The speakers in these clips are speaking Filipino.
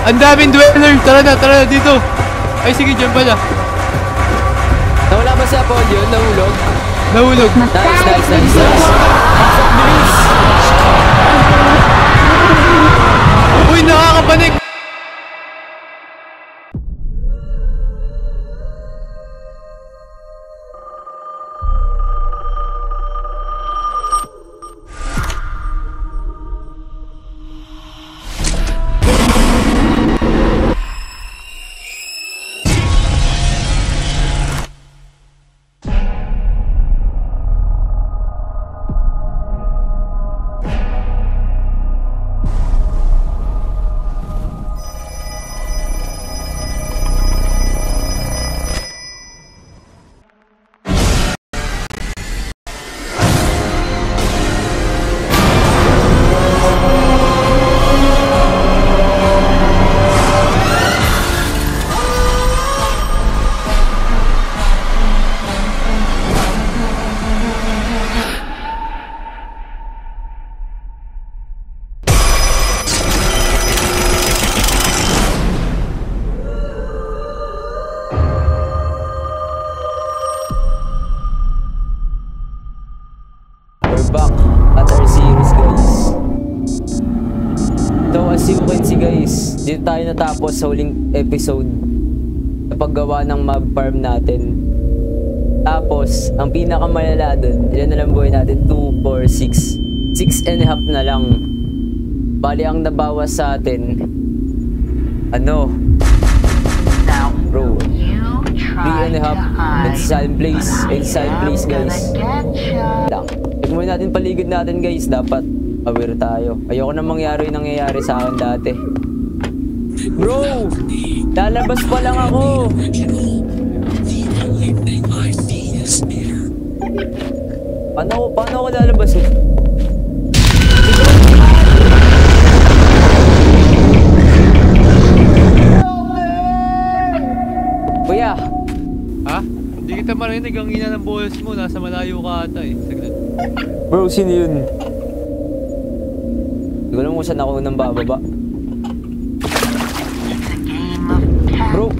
Ang daming dweller! Tara na dito! Ay sige, dyan pala. Nawala ba si Apollo? Nahulog? Nahulog. Nice. Pasok, bilis! Uy, nakakapanik! Back at our series, guys. So as you can see, guys, dito tayo natapos sa huling episode sa paggawa ng mob farm natin. Tapos ang pinakamalala dun, ilan na lang buhay natin? 2, 4, 6 6.5 na lang. Bali ang nabawas sa atin, ano bro, 3.5 exile place guys. Lang tignan natin paligid natin, guys. Dapat aware tayo. Ayoko na mangyari yung nangyayari sa akin dati. Bro, lalabas pa lang ako. Paano ako lalabas eh? Kuya. Ha? Hindi kita marinig. Ang ina ng boses mo. Nasa malayo ka ata eh. Saglit. Bro, sino yun? Hindi ko alam kung saan ako nang bababa. Bro.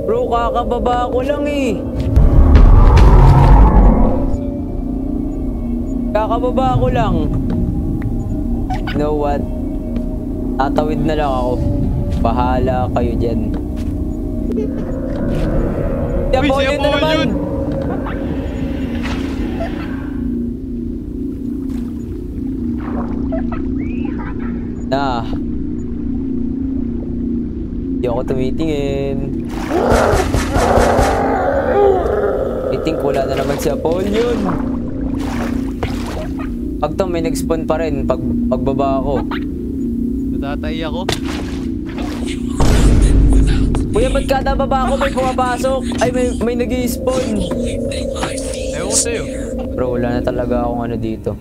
Bro, kakababa ko lang eh. Kakababa ko lang. You know what? Tatawid na lang ako. Bahala kayo dyan. Si Apollo na naman! Hindi ako tumitingin. I think wala na naman si Apollo. Pag to may nag-spawn pa rin pagbaba ako. Natatay ako. Kuya, ba't kada baba ako may pumapasok? Ay, may nag-i-spawn. Ewan ko sa'yo. Bro, wala na talaga akong ano dito.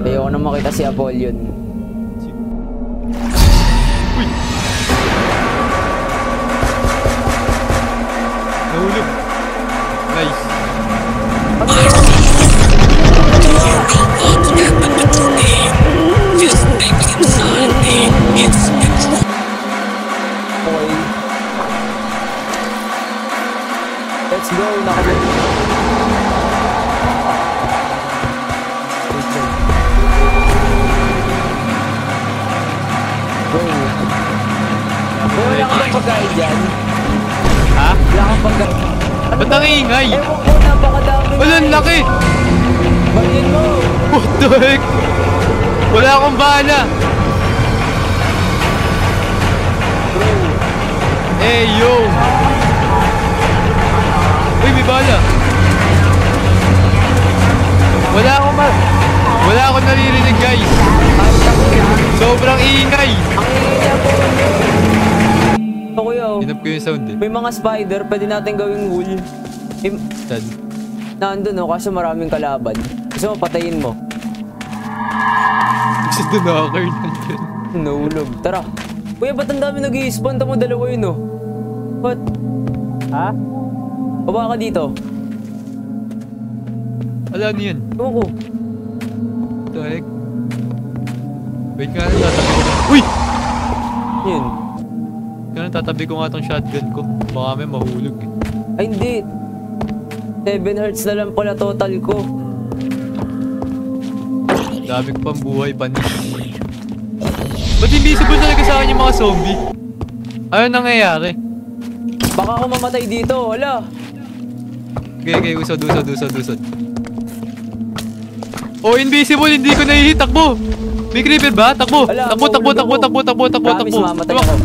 Ayoko na makita si Apollo. Uy! Nahulog. Nice. Let's go, nakabit. Bro. Bro, wala ka bang pagkain dyan? Ha? Wala kang pagkain. Ba't ang ingay? Ewan ko, napakadami. Wala, ang laki! Bangin mo! What the heck? Wala akong bala! Bro. Hey, yo! Uy, may bala! Wala akong naririnig, guys! Sobrang ingay! Ang ingay po! Ito, kuya, oh. Hinap ko yung sound eh. May mga spider, pwede natin gawing wool. Saan? Nandun, no? Kaso maraming kalaban. Gusto mo, patayin mo. Gusto doon nakakar nandun. Nahulog. Tara. Kuya, ba't ang dami nag-i-spawn? Tamo dalawa yun, no? What? Ha? Baba ka dito. Ala, ano yan? Ewan ko. What the heck? Wait nga, tatabi ko. Uy! Yun. Ganun, tatabi ko nga tong shotgun ko. Baka may mahulog eh. Ay, hindi. 7 hearts na lang pala total ko. Dami ko pang buhay, panis. Ba't invisible talaga sa akin yung mga zombie? Ano nangyayari? Baka ako mamatay dito, wala. Okay, usod. Oh, invisible, hindi ko nahihit. Takbo! May creeper ba? Takbo! Wala, Takbo! Promise, mamatay ako.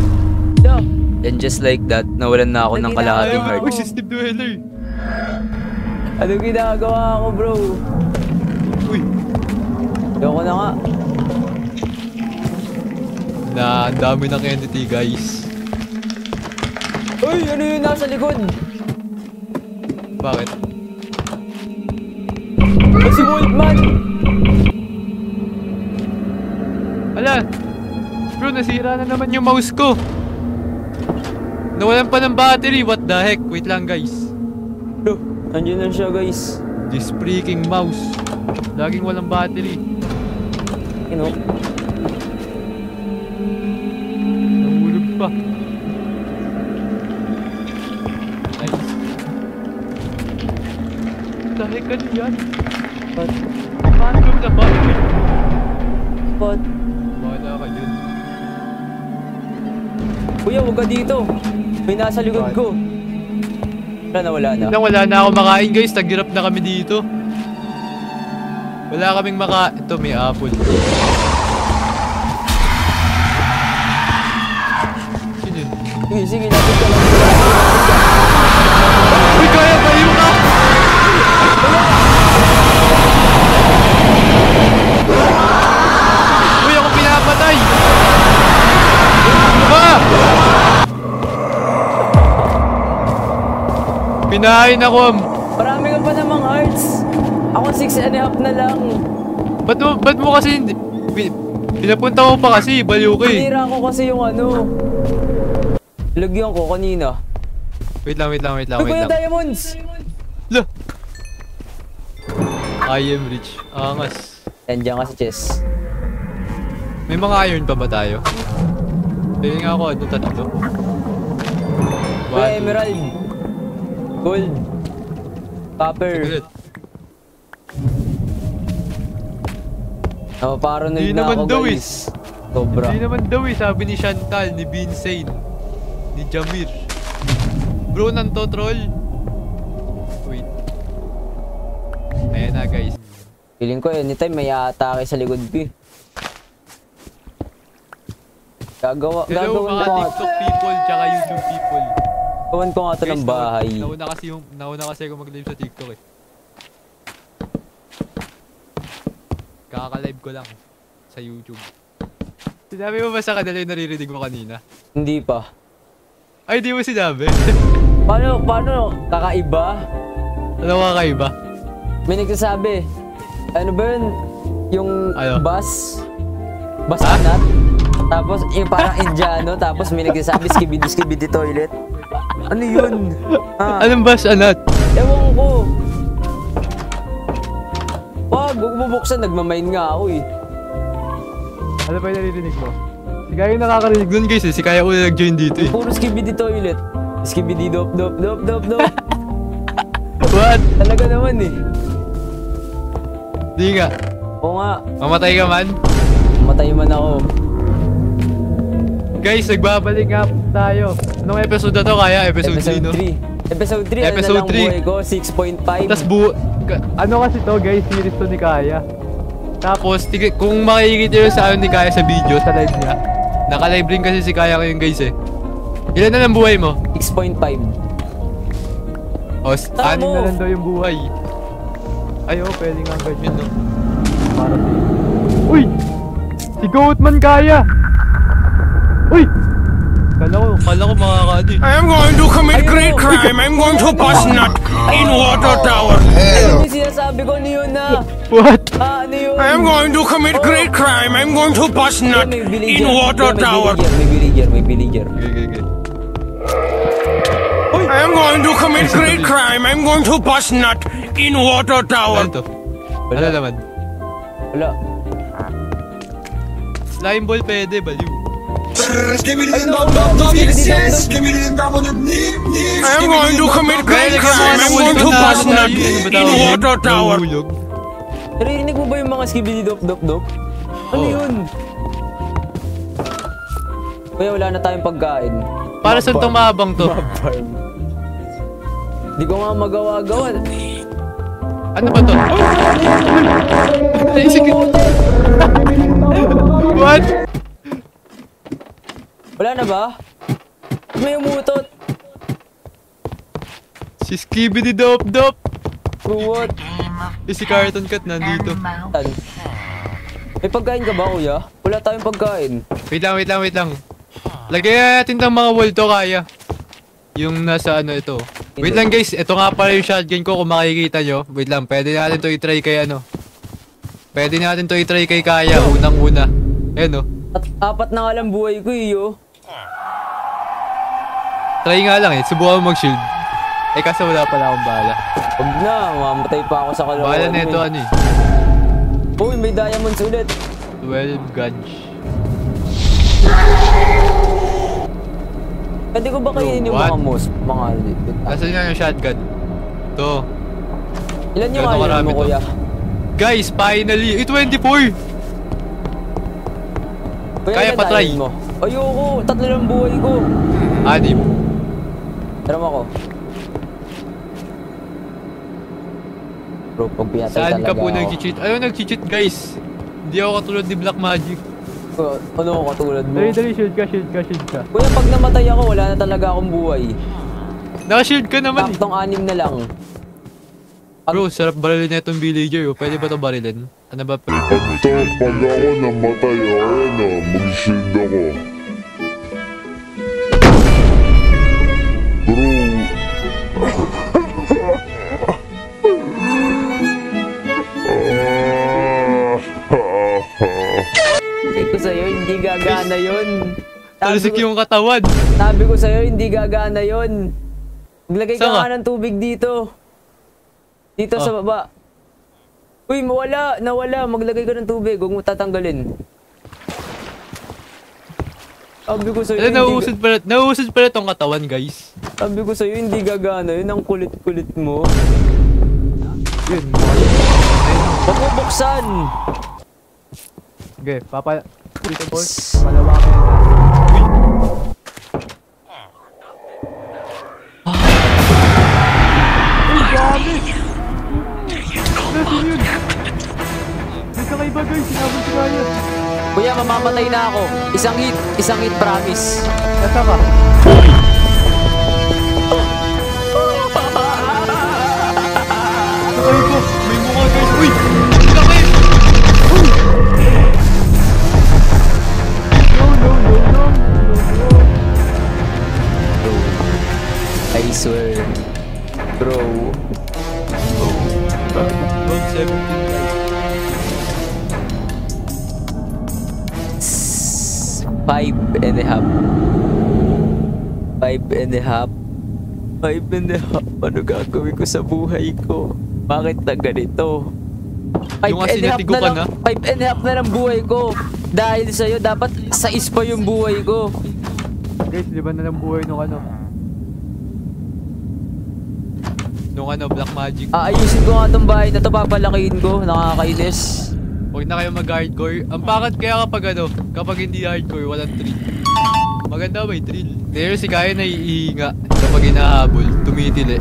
Yeah. And just like that, nawalan na ako ng kalahating heart. Uy, si Steve Dweller. Anong ginagawa ko, bro? Uy. Ayoko na nga. Ang dami ng entity, guys. Uy, ano yun nasa likod? Bakit? Si Wolfman! Ala! Bro, nasira na naman yung mouse ko. Nawalan pa ng battery, what the heck? Wait lang, guys. Bro, nandiyan na siya, guys. This freaking mouse. Laging walang battery. You know? Nahulog pa. Nice. What the heck, ano yan? What? Random na battery. What? Wala ka dyan. Kuya, huwag ka dito. May nasa likod ko. Wala na. Wala na ako makain, guys. Tag-hirap na kami dito. Wala kaming Ito, may apple. Sino yun? Sige, lapit ka lang. Uy, kaya pa yun ka! Uy, ako pinapatay! Ba! Pinahain ako. Marami ka pa namang hearts. Ako 6.5 na lang. Ba't mo kasi hindi... Pinapunta mo pa kasi, baliw ka eh. Tinira ko kasi yung ano. Lagyan ko kanina. Wait lang. Kuya Diamonds! Lah! I am rich. Angas. Nandiyan ka sa chest. May mga iron pa ba tayo? Pili nga ako, ano tatlo? Kuya Emerald. Gold. Copper. Cigarette. Paranoid Di na naman ako, daw guys. Sobra. Hindi naman daw eh, sabi ni Chantal, ni Vincent, ni Jamir. Bro, nanto troll. Wait. Ayan na, guys. Feeling ko anytime may atake sa likod ko eh. Hello Gagawin mga ko nga. TikTok people, tsaka YouTube people. Gawin ko nga ito ng bahay. Nauna kasi ako mag-live sa TikTok eh. Kaka-live ko lang sa YouTube. Sinabi mo ba sa kanila yung naririnig mo kanina? Hindi pa. Ay, di mo sinabi? Paano? Kakaiba? Ano kakaiba? May nagsasabi. Ano ba yun? Yung Ano? bus anat. Tapos yung parang Indiano. Tapos may nagsasabi skibidi toilet. Ano yun? Anong bus anat? Ewan ko. Wag mo buksan. Nagmamain nga ako eh. Ano ba yung naririnig mo? Si Kaya yung nakakarinig nun guys eh. Si Kaya ko na nag-join dito eh. Puro skibidi toilet. Skibidi dop. What? Talaga naman eh. Di nga. Oo nga. Mamatay ka man? Matay man ako. Guys, nagbabalik nga tayo. Anong episode na to Kaya? Episode 3 no? Episode 3. Episode ano na lang 3. buhay ko? 6.5. Tapos ano kasi to guys, series to ni Kaya. Tapos, kung makikita nyo sa ano ni Kaya sa video, sa live niya, naka-live rin kasi si Kaya ngayon guys eh. Ilan na lang buhay mo? 6.5. O, 6 na lang daw yung buhay. Ay, pwede nga ganyan no. Para Uy! Si Goatman Kaya! Uy! Kala ko makakaano eh. I am going to commit great crime. I'm going to bust nut in water tower. Ano yung sinasabi ko niyo na? What? Ano yun? I am going to commit great crime. I'm going to bust nut in water tower. May villager. Okay. Uy! I'm going to commit great crime. I'm going to bust nut in water tower. Ano to? Ano naman? Wala. Slime ball pwede, baliw. I'm going to commit great crime. I'm going to bust nut in water tower. Nahulog. Narinig mo ba yung mga skibidi dop? Ano Oh. yun? Kuya, wala na tayong pagkain. Para saan tumabang to? Di ko nga magawa-gawa. Ano ba to? What? Wala na ba? May umutot. Si Skibidi Dop. What? Si Carton Cat nandito. Tan. May pagkain ka ba, kuya? Wala tayong pagkain. Wait lang. Lagyan natin ng mga wall to, kaya. Yung nasa ano ito. Wait lang guys, ito nga pala yung shotgun ko kung makikita nyo. Wait lang, pwede natin to i-try kay ano. Pwede natin to i-try kay Kaya, unang-una. Ayan o. At apat na nga lang buhay ko, iyo. Try nga lang eh, subukan mo mag-shield. Eh kaso wala pala akong bala. Huwag na, mamatay pa ako sa kalawan. Bala na ito ano eh. Uy, may diamonds ulit. 12 gauge. Pwede ko ba kainin yung What? mga moss? Mga... Nasaan nga yung shotgun? Ito. Ilan yung Ganito iron karami mo, to. kuya? Guys, finally! 24! Kuya, Kaya ilan pa try. iron mo? Ayoko, 3 lang buhay ko. 6. Tara mo ako. Bro, pag pinatay Saan talaga ka po ako. nag-cheat? Ano nag-cheat guys? Hindi ako katulad ni Black Magic. Ano ako katulad mo? Dali, shield ka. Kuya, pag namatay ako, wala na talaga akong buhay. Naka-shield ka naman eh. Taktong 6 na lang. Bro, sarap barilin na itong villager. Oh. Pwede ba ito barilin? Ano ba? Ito, pag ako namatay, ayun mag-shield ako. Sabi ko sa'yo, hindi gagana yun. Talusik yung katawan. Sabi ko sa'yo, hindi gagana yun. Maglagay ka Saan ka? nga ng tubig dito. Dito sa baba. Uy, nawala. Maglagay ka ng tubig, huwag mo tatanggalin. Sabi ko sa'yo, Nauusad pala tong katawan, guys. Sabi ko sa'yo, hindi gagana yun. Ang kulit-kulit mo. Yun. Huwag mo buksan! Okay, dito boys. Palawakin na. Uy, dami! Nasaan yun? May kakaiba guys, sinabot si Kaya. Kuya, mamamatay na ako. Isang hit, promise. Nasa ka? Ay ko, may mukha guys. Uy! Laki! No. I swear. Bro. 5.5. 5.5. Ano gagawin ko sa buhay ko? Bakit na ganito? Yung kasi natigo ka na? 5.5 na lang buhay ko. Dahil sa'yo, dapat 6 pa yung buhay ko. Guys, di ba na lang buhay nung ano? Nung ano, Black Magic. Aayusin ko nga tong bahay na to, papalakihin ko. Nakakainis. Huwag na kayo mag-hardcore. Ang bakit kaya kapag hindi hardcore, walang thrill. Maganda may thrill. Pero si Kaya naiihinga kapag hinahabol, tumitili.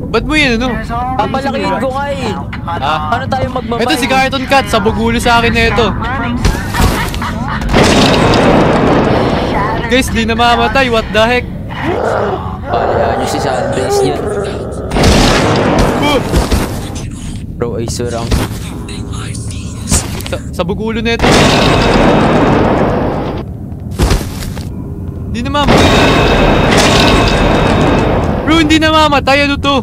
Ba't mo yun ano? Papalakihin ko nga eh. Ah? Ano tayo magmamay? Ito si Carton Cat, sabog ulo sa akin na ito. Guys, di na mamatay, what the heck? Palayaan nyo si Sunbase niyan. Oh! Bro, ay surang. Sabog ulo na ito. Hindi na mamatay. Bro, hindi na mamatay, ano to?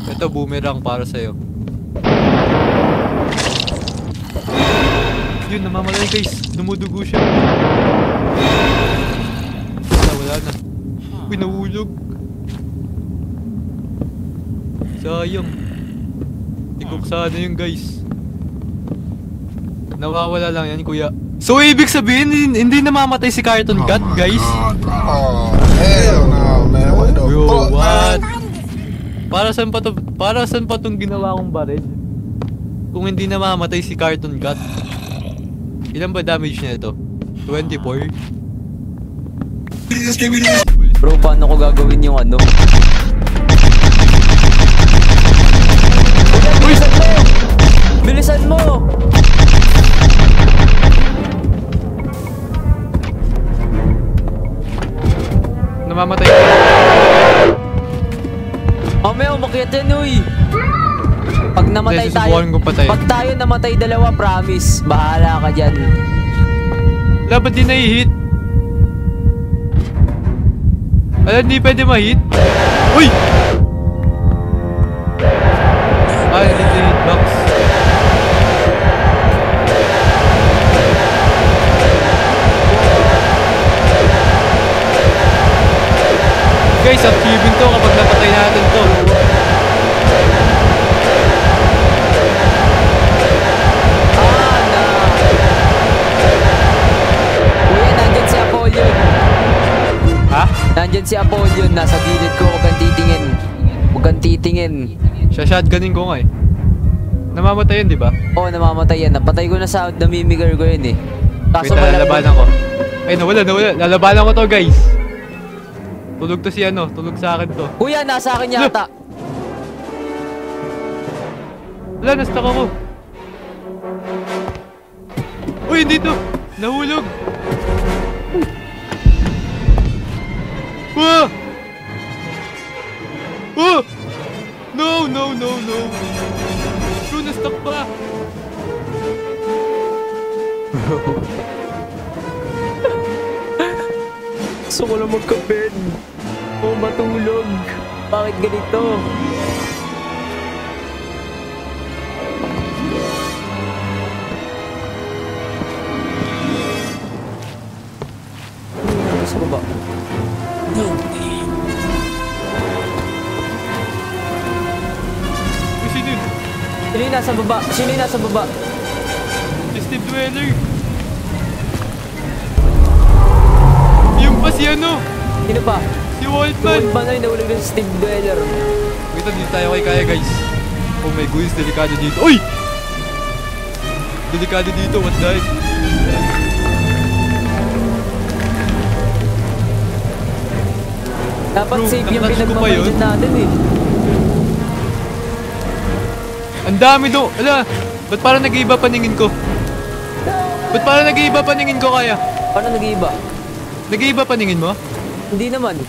Ito, boomerang para sa'yo. Yun, namamatay guys. Dumudugo siya. Wala na. Uy, nahulog. Sayang. Tikok sana yun guys. Nawawala lang yan kuya. So ibig sabihin, hindi namamatay si Cartoon Cat guys? Oh, hell no, man. What the Bro, fuck, what? man? Para saan pa tong ginawa kong baril? Kung hindi namamatay si Cartoon Cat. Ilan ba damage na ito? 24? Bro, paano ko gagawin yung ano? Bilisan mo! Bilisan mo! Namamatay. Mamaya umakyat yan, uy! Pag namatay Hindi, tayo, susubukan ko patay. pag tayo namatay dalawa, promise, bahala ka dyan. Wala, ba't di na-hit? Wala, hindi pwede ma-hit? Uy! Ay, hindi na hitbox. Guys, achieving to kapag napatay natin to. Kuya, nandyan si Apollyon. Ha? Nandyan si Apollyon, nasa gilid ko, huwag kang titingin. Huwag kang titingin. Siya shotgunin ko nga eh. Namamatay yun, di ba? Oo, namamatay yan. Napatay ko na sa namimigger ko yun eh. Wait, lalabanan ko. Ay, nawala. Lalabanan ko to, guys. Tulog to si ano, tulog sa akin to. Kuya, nasa akin yata. Wala, na-stuck ako. Uy, hindi to. Nahulog. Wah! Oh! No! Bro, na-stuck pa. Gusto ko lang magka-bed. O matulog. Bakit ganito? Sa baba. Uy, sino yun? Sino yung nasa baba? Sino yung nasa baba? Si Steve Dweller. Yung pa si ano? Sino pa? Si Waltman. Gold man ay nahulog na si Steve Dweller. Wait, dito tayo kay kaya, guys. Oh my goodness, delikado dito. Uy! Delikado dito, what the heck? Dapat Bro, safe yung nakatouch ko pa pinagmamalit yun. natin eh. Ang dami do. Ala, ba't parang nag-iiba paningin ko? Ba't parang nag-iiba paningin ko kaya? Paano nag-iiba? Nag-iiba paningin mo? Hindi naman.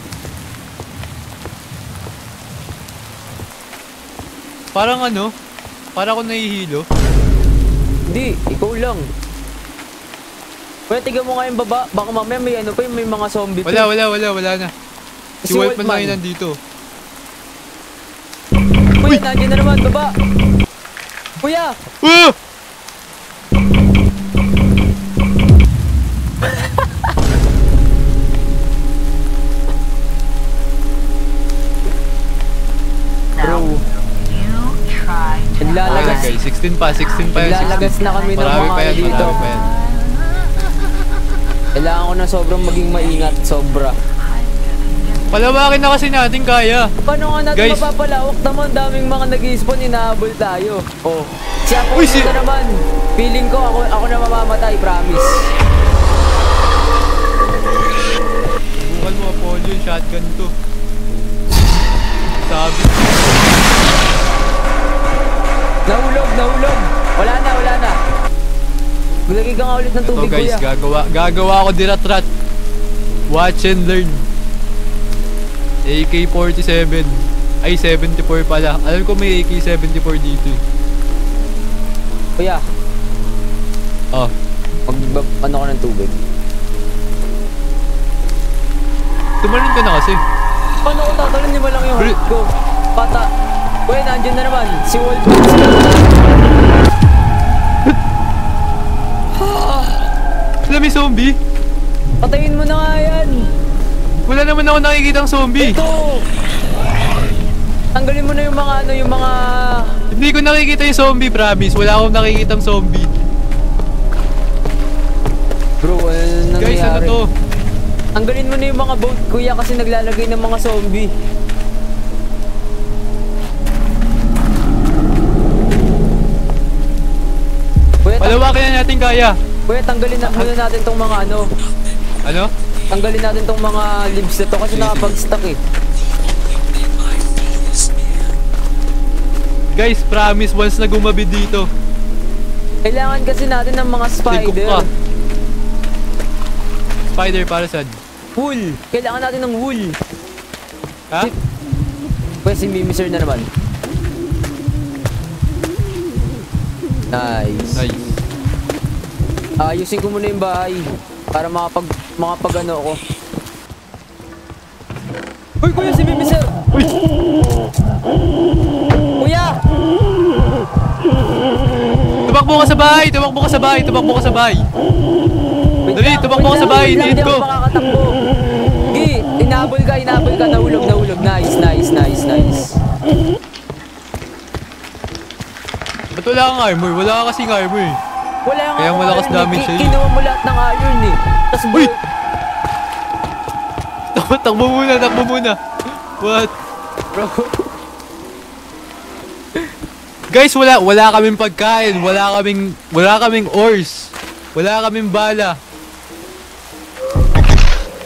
Parang ano? Para ako nahihilo. Hindi, ikaw lang. Kuya, tiga mo nga yung baba. Baka mamaya may ano pa yung may mga zombie pa. Wala na. Si Waltman lang yun nandito. Kuya, nandiyan na naman, baba. Kuya! Ah! Bro. Naglalalagas. Okay, 16 pa yan. Naglalalagas na kami ng Marami mga pa yan, dito. marami pa yan. Kailangan ko na sobrang maging maingat. Sobra. Palawakin na kasi natin kaya. Paano nga natin Guys. mapapalawak naman? Daming mga nag-i-spawn, inahabol tayo. Oh. Si Apo Uy, si- na naman. Feeling ko ako na mamamatay, promise. Subukan mo, Apollo, yung shotgun to. Sabi. Nahulog. Wala na. Maglagay ka nga ulit ng Ito tubig, guys, kuya. gagawa ako dirat-rat. Watch and learn. AK-47. Ay, 74 pala. Alam ko may AK-74 dito eh. Kuya, Oh. ano ka ng tubig? Tumalon ka na kasi. Paano ko tatalon? Di ba lang yung Bro. heart ko? Kuya, nandiyan na naman. Si Waltman. Wala may zombie? Patayin mo na nga yan. Wala naman ako nakikitang zombie. Ito. Tanggalin mo na yung mga ano, yung mga... Hindi ko nakikita yung zombie, promise. Wala akong nakikitang zombie. Bro, ano nangyayari? Guys, ano to? Tanggalin mo na yung mga boat, kuya, kasi naglalagay ng mga zombie. Kuya, Palawakin na natin kaya. kuya, tanggalin na muna natin tong mga ano. Ano? Tanggalin natin tong mga leaves na to kasi nakapag-stuck eh. Guys, promise, once na gumabi dito. Kailangan kasi natin ng mga Tigok spider. ka. Spider para saan? Wool. Kailangan natin ng wool. Ha? Kuya, si Mimiser na naman. Nice. Nice. Ayusin ko muna yung bahay para makapag ano ako. Uy, kuya, si Mimiser! Uy! Kuya! Tumakbo ka sa bahay! Tumakbo ka sa bahay! Tumakbo ka sa bahay! Wait Dali, lang, tumakbo wait ka sa lang, bahay, wait lang, need hindi ko. ako makakatakbo. Gi, inabol ka, nahulog. Nice. Ba't wala kang armor? Wala ka kasing armor eh. Wala nga Kaya akong malakas iron eh. damage sa'yo. Kinuha mo lahat ng iron eh. Tas Uy! Takbo muna. What? bro. Guys, wala kaming pagkain. Wala kaming ores. Wala kaming bala.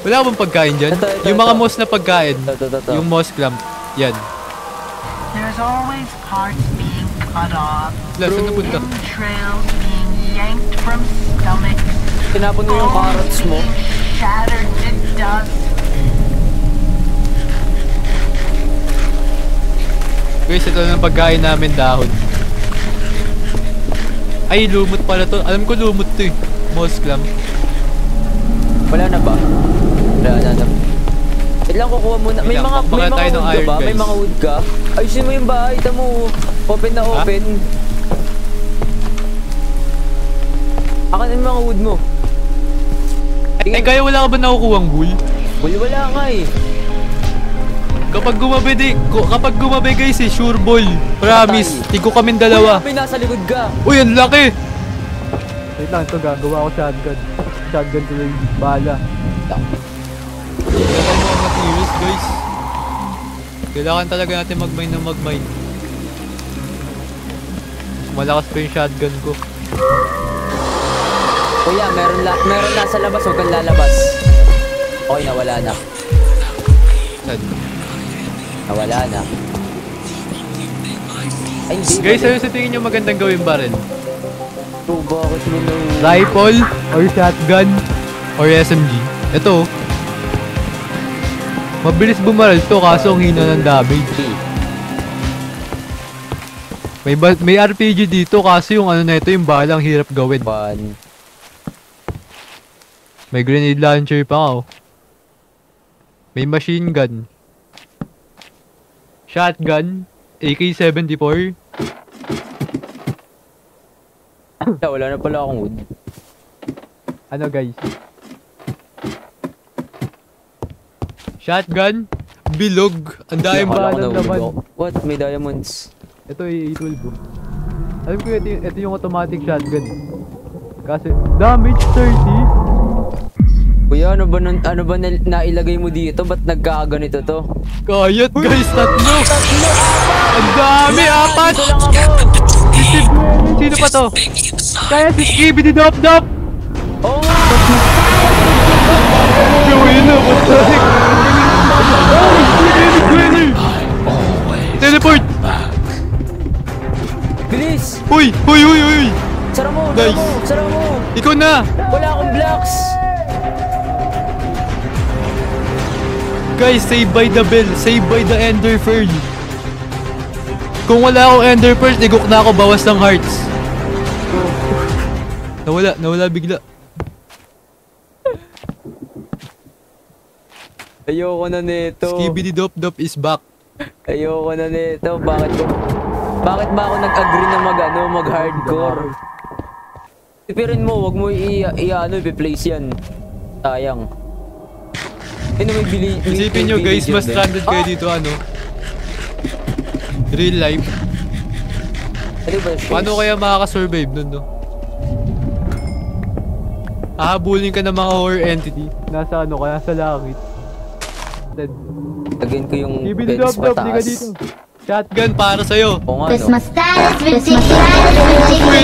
Wala ka bang pagkain dyan? Ito. Yung mga moss na pagkain. Ito. Yung moss clamp. Yan. There's always parts being cut off, Saan napunta? trails being yanked from stomachs, Tinapon mo yung carrots mo. being shattered to dust. Guys, ito na ang pagkain namin, dahon. Ay, lumot pala to. Alam ko lumot to eh. Moss clamp. Wala na ba? Wala na. Kailangan kukuha muna. May Wait lang, mga baka tayo ng wood ka iron, ba? May guys. mga wood ka? Ayusin mo yung bahay. Tamo. Open na open. Akan yung mga wood mo. Ay, kaya wala ka ba nakukuhang wool? Wala nga eh. Kapag gumabi guys eh, sure ball. Promise, tigo kaming dalawa. May nasa likod ka. Uy, ang laki! Wait lang, ito gagawa ko shotgun. Shotgun to yung bala. Kailangan mo ang materials guys. Kailangan talaga natin mag-mine ng mag-mine. Malakas pa yung shotgun ko. Kuya, meron nasa labas. Huwag kang lalabas. Okay, nawala na. Saan? Nawala na. Ay, hindi. Guys, ano sa tingin nyo magandang gawin barrel? So, bakit mo na... Rifle, or shotgun, or SMG? Ito. Mabilis bumaril to kaso ang hina ng damage. May RPG dito kaso yung ano na ito, yung balang hirap gawin. Fun. May grenade launcher pa oh. May machine gun. Shotgun, AK-74. Wala na pala akong wood. Ano guys? Shotgun, bilog, ang dahing Akala ko balang nahulog naman. ako. What? May diamonds. Ito ay 12 oh. Alam ko ito yung automatic shotgun. Kasi damage 30. Kuya, ano ba nailagay mo dito? Ba't nagkakaganito to? Kayat guys, tatlo! Ang dami, apat! Ito lang ako! Sino pa to? Kaya si Skibidi Dop Dop! Oo nga! Gawin na, what the heck? Teleport! Bilis! Uy! Sara mo! Nice. Sara mo! Ikaw na! Wala akong blocks! Guys, save by the bell, save by the ender pearl. Kung wala akong ender pearl, igok na ako, bawas ng hearts. Nawala bigla. Ayoko na nito. Skibidi Dop Dop is back. Ayoko na nito. Bakit ba ako nag-agree na mag-hardcore? Ipirin mo, wag mo i-place yan. Sayang. May Isipin nyo guys, mas stranded kayo dito ano. Real life. Ano ba? Paano kaya makakasurvive nun, no? Hahabulin ka ng mga horror entity. Nasa ano ka, nasa langit. Dead. Lagyan ko yung Ibili beds dop, di ka pataas. dito. Shotgun para sa'yo. Oo nga, no? Christmas time is ridiculous.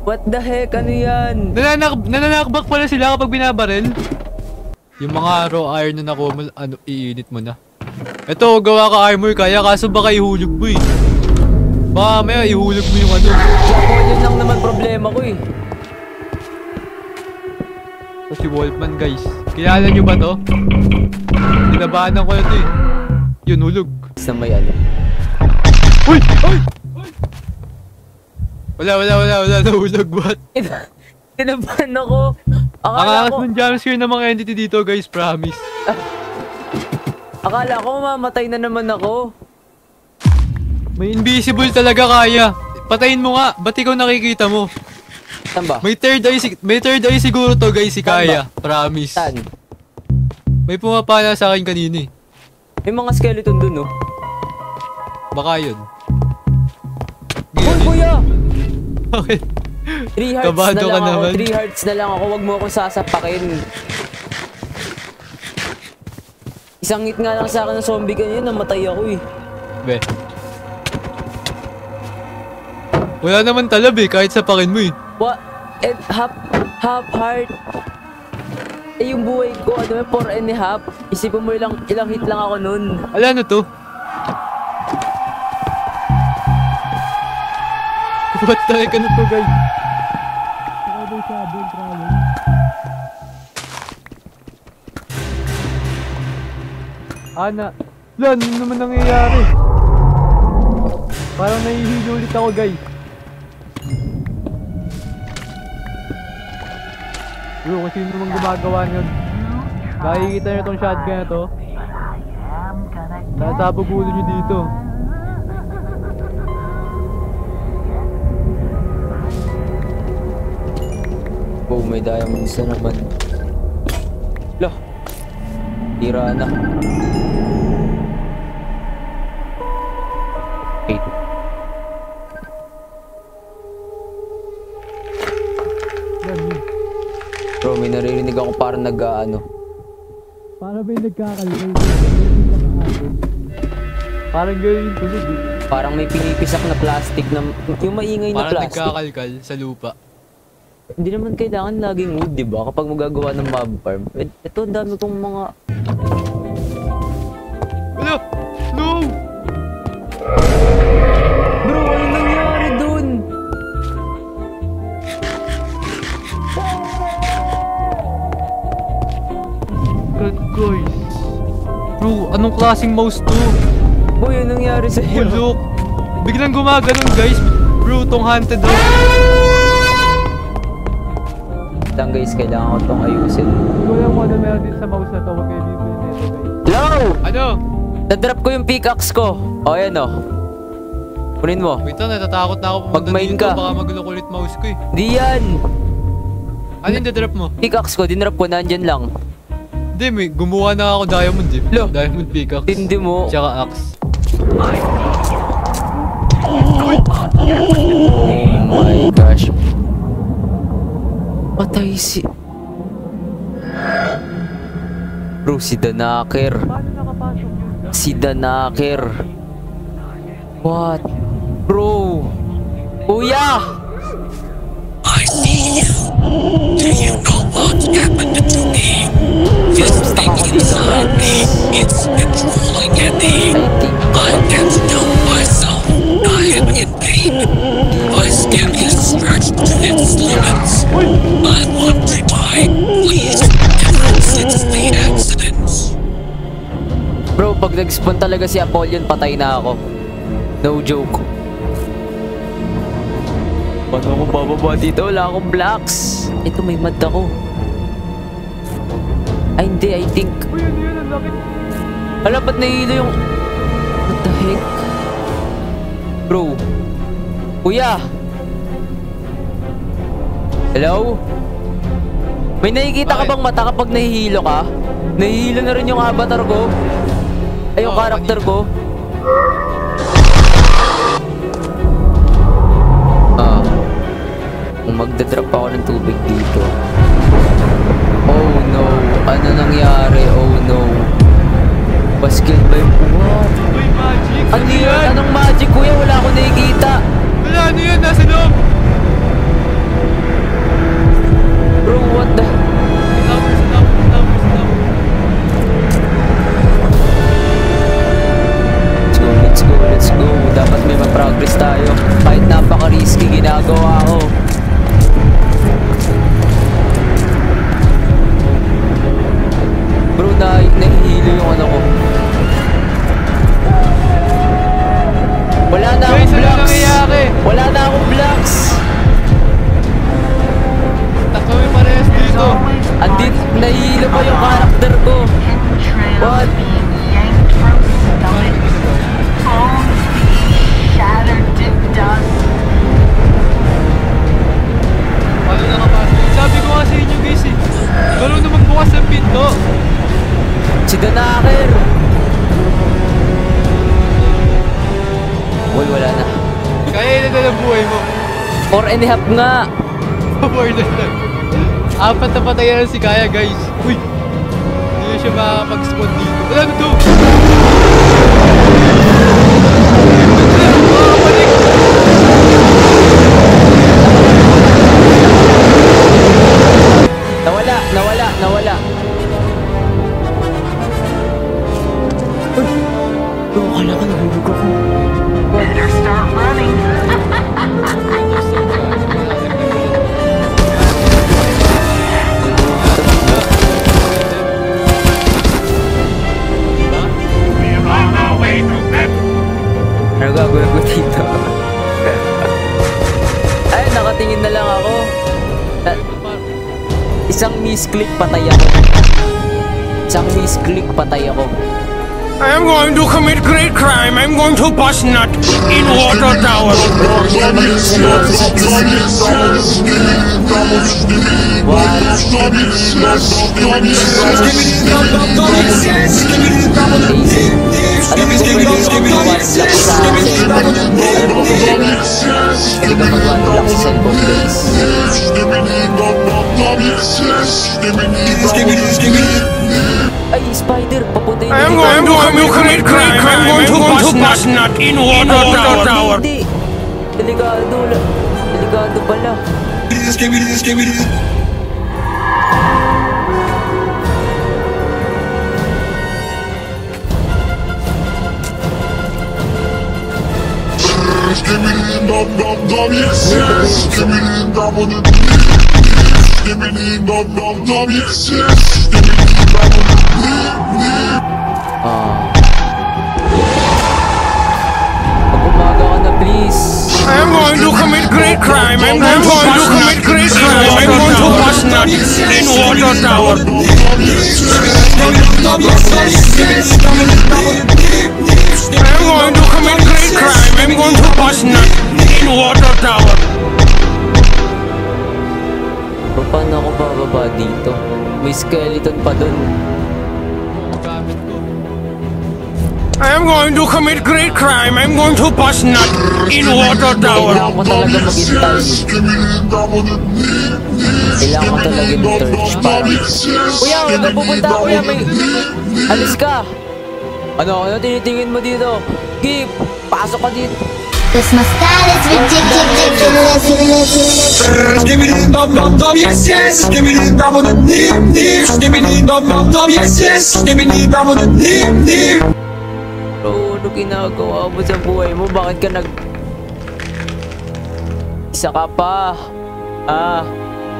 What the heck? Ano yan? Nananakbak pala sila kapag binabaril. Yung mga raw iron na nakuha mo, ano, iinit mo na. Ito, gawa ka armor kaya, kaso baka ihulog mo eh. Baka maya ihulog mo yung ano. Yun lang naman problema ko eh. Ito si Wolfman guys. Kilala nyo ba to? Tinabanan ko na to eh. Yun, hulog. Sa may ano. Uy! Uy! Wala, nahulog, what? Tinabahan ako. Ang Akala angas ko, ng jumpscare ng mga entity dito guys, promise. akala ko mamatay na naman ako. May invisible talaga kaya. Patayin mo nga, ba't ikaw nakikita mo? Saan ba? May third eye siguro to guys, si Saan Kaya. Promise. Saan? May pumapala sa akin kanina eh. May mga skeleton dun, no? Baka yun. Uy, kuya! Okay. 3 hearts Kabado na ka lang ako. naman. 3 hearts na lang ako. Wag mo akong sasapakin. Isang hit nga lang sa akin ng zombie kanina, namatay ako eh. Be. Wala naman talab eh, kahit sapakin mo eh. What? And half heart. Eh yung buhay ko, ano ba, 4 and a half. Isipin mo ilang hit lang ako nun. Ala na to? What the heck, ano to guys? Ana, lan, ano naman nangyayari? Parang nahihilo ulit ako guys. Bro, kung sino naman gumagawa nun. Nakikita nyo itong shotgun na to. Sasabog ulo nyo dito. Oh, may diamonds na naman. Lah, tira na. Wait. Yan, yun. Bro, may naririnig ako parang nag-ano. Para may nagkakalagay. Parang ganyan yung tunog eh. Parang may pinipisak na plastic na, yung maingay na Parang plastic. nagkakalkal sa lupa. Hindi naman kailangan laging wood, di ba? Kapag magagawa ng mob farm. Ito, ang dami kong mga... Wala! No! Bro, ano nangyari dun? God guys. Bro, anong klaseng mouse to? Boy, ano nangyari Oh, sa'yo? look! Biglang gumaganon guys. Bro, tong haunted house. Lang guys, kailangan ko itong ayusin. Hindi ko alam kung ano meron din sa mouse na to. Huwag kayo bibili nito guys. Hello! Ano? Na-drop ko yung pickaxe ko. O, ayan o. Kunin mo. Wait lang, natatakot na ako pumunta Mag-mine dito. ka. Baka magulo ulit mouse ko eh. Di yan! Ano yung dadrop mo? Pickaxe ko, dinrop ko, nandyan lang. Hindi, may gumawa na ako diamond eh. Lo. Diamond pickaxe. Hindi mo. Tsaka axe. Oh my gosh. Patay si... Bro, si Danaker. Paano nakapasok yun? Si Danaker. What? Bro! Kuya! I see you. Do you know what happened to me? This thing inside me, it's controlling me. I can't help myself. I am in pain. My skin is stretched to its limits. I want to die. Please, ever since the accidents. Bro, pag nag-spawn talaga si Apollyon, patay na ako. No joke. Paano ako bababa dito? Wala akong blocks. Ito, may mad ako. Ay, hindi. I think... Uy, ano yun? Ang laki. Hala, ba't nahihilo yung... What the heck? Bro. Kuya! Hello? May nakikita ka bang mata kapag nahihilo ka? Nahihilo na rin yung avatar ko. Ay, yung karakter ko. Kung magdadrop ako ng tubig dito. Oh no, ano nangyari? Oh no. Baskil ba yung what? Uy, magic! Ano yun? Anong magic, kuya? Wala akong nakikita. Wala, ano yun? Nasa loob! Bro, what the... Stop. Let's go. Dapat may mag-progress tayo. Kahit napaka-risky ginagawa ko. Bro, nahihilo yung ano ko. Wala na akong blocks. Wala na akong blocks. Takawin parehas dito. Andit, nahihilo pa yung karakter ko. What? Paano nakapasok? Sabi ko nga sa inyo guys eh. Walang na magbukas ng pinto. Si Danaker. Uy, wala na. Kaya na ng buhay mo. 4.5 nga. More than that. 4 na patayan na si Kaya guys. Uy. Hindi na siya makakapag-spawn dito. Wala na to. Nawala. Uy! Bro, akala ka nahulog ako. Better start running. Ano gagawin ko dito? Ay, nakatingin na lang ako. Isang misclick patay ako. I am going to commit great crime. I'm going to bust nut in water tower. Alam ko pwede yung mag-one block sa cellphone. Alam ko pwede ka mag-one block sa cellphone guys. Ay, spider! Papunta yun. I am going to commit great crime. I'm going to bust nut in water tower. Hindi! Delikado pala. Mag-umaga ka na please. I am going to commit great crime. I'm going to commit great crime. I'm going to bust nut in water tower. I'm going to commit great crime. I'm going to bust nut in water tower. Bro, paano ako bababa dito? May skeleton pa dun. I am going to commit great crime. I'm going to bust nut in water tower. Kailangan ko talaga mag-intay. Kailangan ko talaga ng-search para... Kuya, huwag ka pupunta, kuya. Alis ka. Ano tinitingin mo dito? Gip, pasok ka dito. Cause my style is ridiculous. Give me the dum dum dum, yes yes. Give me the dum dum dim dim. Give me the dum dum dum, yes yes. Give me the dum dum dim dim. Bro, ano ginagawa mo sa buhay mo? Bakit ka Isa ka pa.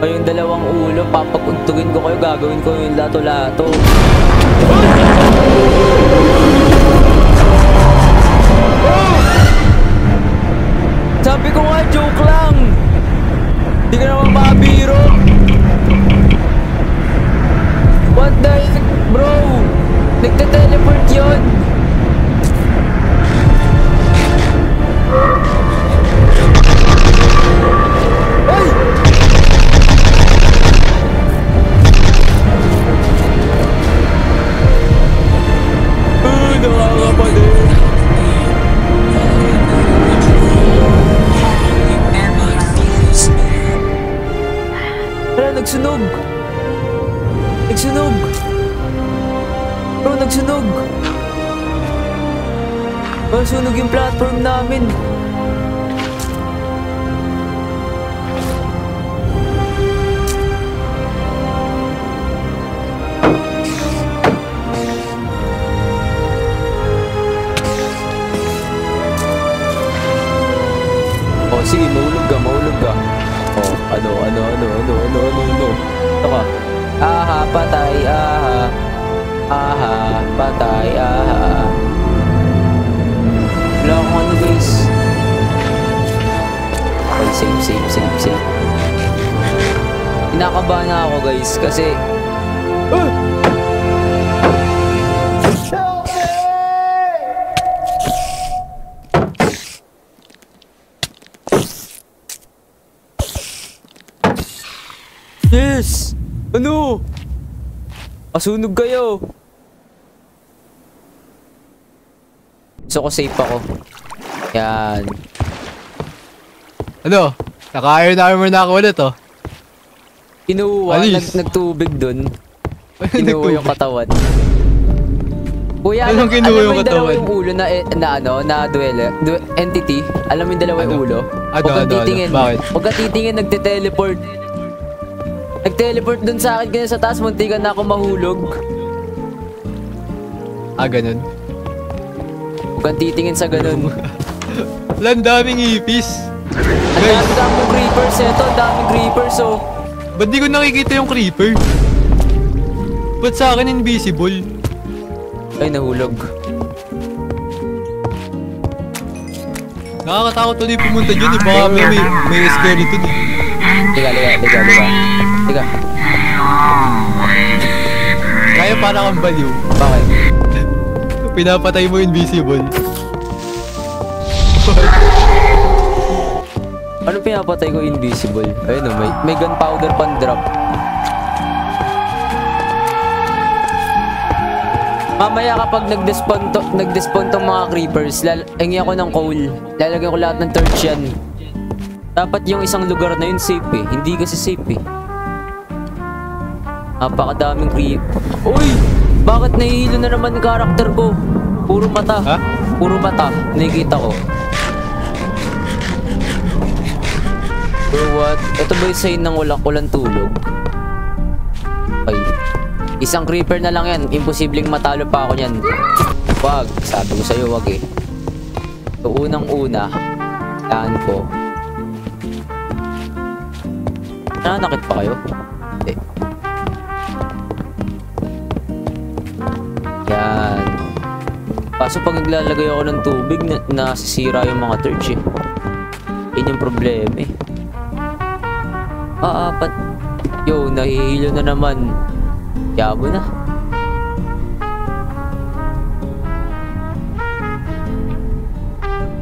Kayong dalawang ulo, papaguntugin ko kayo, gagawin ko yung lato-lato. Sabi ko nga, joke lang. Hindi ka naman mabiro. What the heck, bro? Nagte-teleport yun. nakakapatid. Tara, nagsunog. Nagsunog. Bro, nagsunog. Nagsunog yung platform namin. Sige, mahulog ka. Oh, ano. Ito ka. Aha, patay, aha. Aha, patay, aha. Wala akong ano, guys. Okay, save. Kinakabahan na ako, guys, kasi... Yes! Ano? Masunog kayo. So ko safe ako. Yan. Ano? Naka-iron armor na ako ulit, oh. Kinuha, Alis. nagtubig dun. Kinuha yung katawan. Kuya, Anong alam kinuha mo yung yung dalawa katawan? yung ulo na entity? Alam mo yung dalawa yung ulo? Huwag kang titingin. Bakit? Huwag kang titingin, nagte-teleport. Nag-teleport dun sa akin kaya sa taas, muntikan na ako mahulog. Ah, ganun. Huwag kang titingin sa ganun. Wala, ang daming ipis. Ang daming creepers eto, ang daming creepers oh. Ba't di ko nakikita yung creeper? Ba't sa akin invisible? Ay, nahulog. Nakakatakot ulit pumunta dyan eh. Baka may skeleton eh. Liga. Kaya para kang baliw. Bakit? Pinapatay mo invisible. Ano pinapatay ko invisible? Ayun oh, may gunpowder pan drop. Mamaya kapag nag-despawn tong mga creepers, hingi ako ng coal. Lalagyan ko lahat ng torch yan. Dapat yung isang lugar na yun safe eh. Hindi kasi safe eh. Napakadaming creep. Uy! Bakit nahihilo na naman yung karakter ko? Puro mata. Ha? Puro mata. Nakikita ko. Bro, what? Ito ba yung sign ng walang tulog? Ay. Isang creeper na lang yan. Imposibleng matalo pa ako yan. Wag. Sabi ko sa'yo, wag eh. So, unang-una, taan ko. Nanakit pa kayo? Hindi. Yan. Kaso pag naglalagay ako ng tubig, nasisira yung mga torch eh. Yan yung problema eh. Apat. Yo, nahihilo na naman. Yabo na.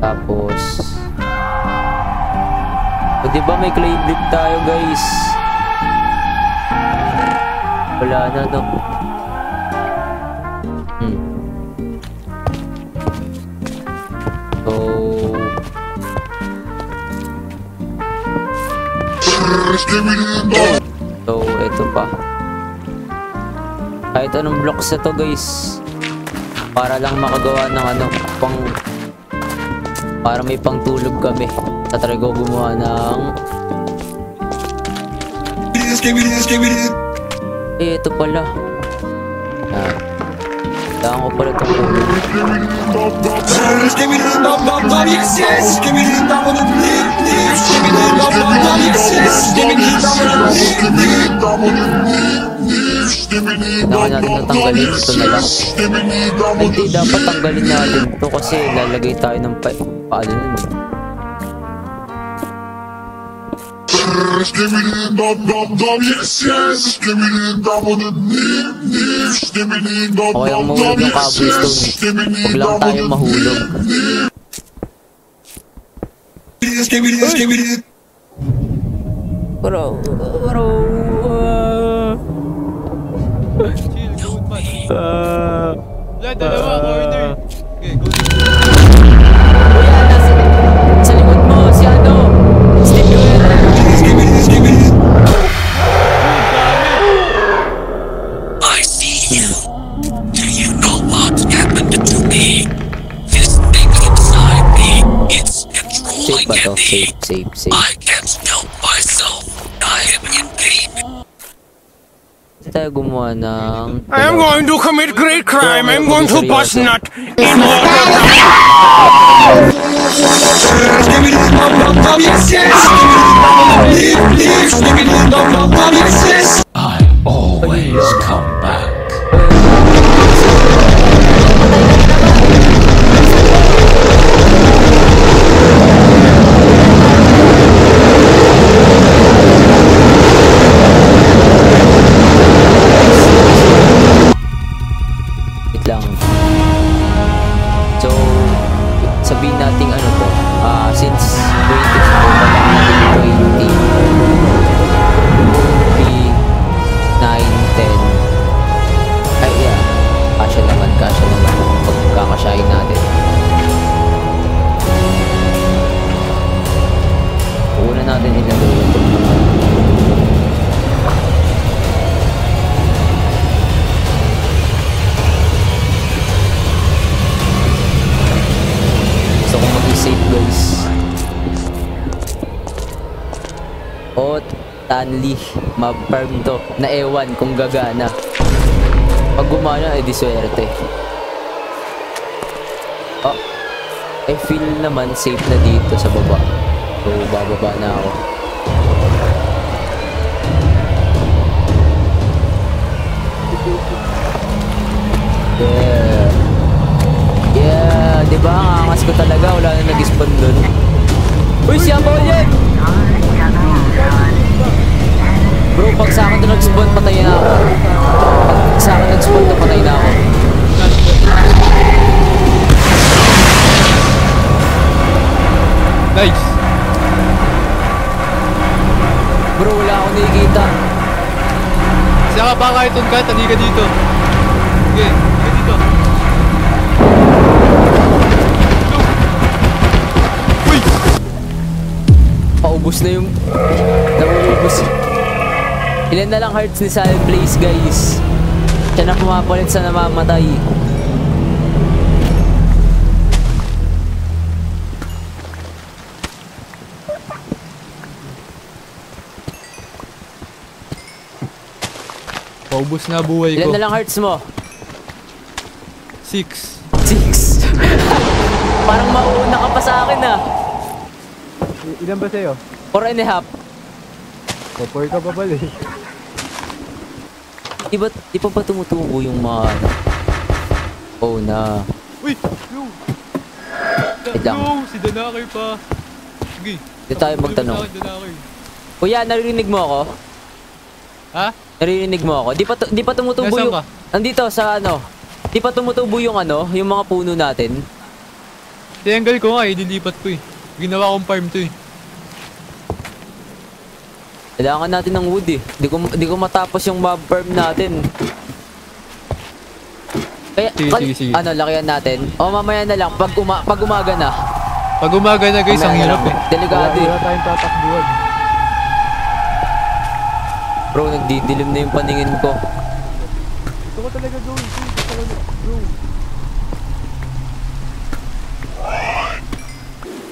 Tapos o diba may clay brick tayo guys? Wala na no. So ito pa. Kahit anong blocks na to guys, para lang makagawa ng ano, para may pangtulog kami. Tatry ko gumawa ng ito pala. Kailangan ko pala itong tulog. Kailangan natin natanggalin ito na lang. Hindi dapat tanggalin natin ito kasi lalagay tayo ng paano nun. Okay, ang mahulog yung cobblestone. Huwag lang tayo mahulog. Bro. Wala, dalawa, corner. Okay, go. Kuya, sa likod mo, si ano? Steve Guerra. I see you. Do you know what happened to me? This thing inside me, it's Safe controlling ba to? me. Safe. I can't help myself. I am in pain. Kasi tayo gumawa ng... I am going to commit great crime. I'm going to bust nut in I always come back. Wait lang. So, sabihin natin ano to. Since 20 pa lang natin 20. 3, 9, 10. Ay, yeah. Kasya naman. Pagkakasyahin natin. Una natin ilagay ito. Gusto kong mag-save guys. O Tanli, ma-farm to na ewan kung gagana. Pag gumana di swerte. Oh, I feel naman safe na dito sa baba. So bababa na ako. Yeah, di ba? Ang angas ko talaga. Wala na nag-spawn dun. Uy, siya ba ulit? Bro, pag sa akin to nag-spawn, patay na ako. Pag sa akin nag-spawn to, patay na ako. Nice. Bro, wala akong nakikita. Saka ba kahit ka, tali ka dito. Sige, ka dito. Uy! Paubos na yung... Nauubos. Ilan na lang hearts ni Silent Blaze, guys. Siya na pumapalit sa namamatay. Paubos na buhay ko. Ilan na lang hearts mo? 6. 6. Parang mauuna ka pa sa akin ah. Ilan ba sa'yo? 4.5. Popor ka pa pala eh. Di pa ba tumutubo yung mga ano? Oh na. Uy! Yo! Wait lang. Yo! Si Danakay pa. Sige. Di tayo magtanong. Danakay. Kuya, naririnig mo ako? Ha? Naririnig mo ako? Di pa tumutubo Nasaan yung... ka? Andito sa ano? Di pa tumutubo yung ano? Yung mga puno natin? Tinanggal ko nga eh. Dilipat ko eh. Ginawa kong farm to eh. Kailangan natin ng wood eh. Di ko matapos yung mob farm natin. Kaya, Sige. ano, lakihan natin. O mamaya na lang, pag umaga na. Pag umaga na guys, ang Mamaya hirap na eh. lang. Delikado eh. Wala tayong tatakbuhan. Bro, nagdidilim na yung paningin ko. Gusto ko talaga gawin. Bro.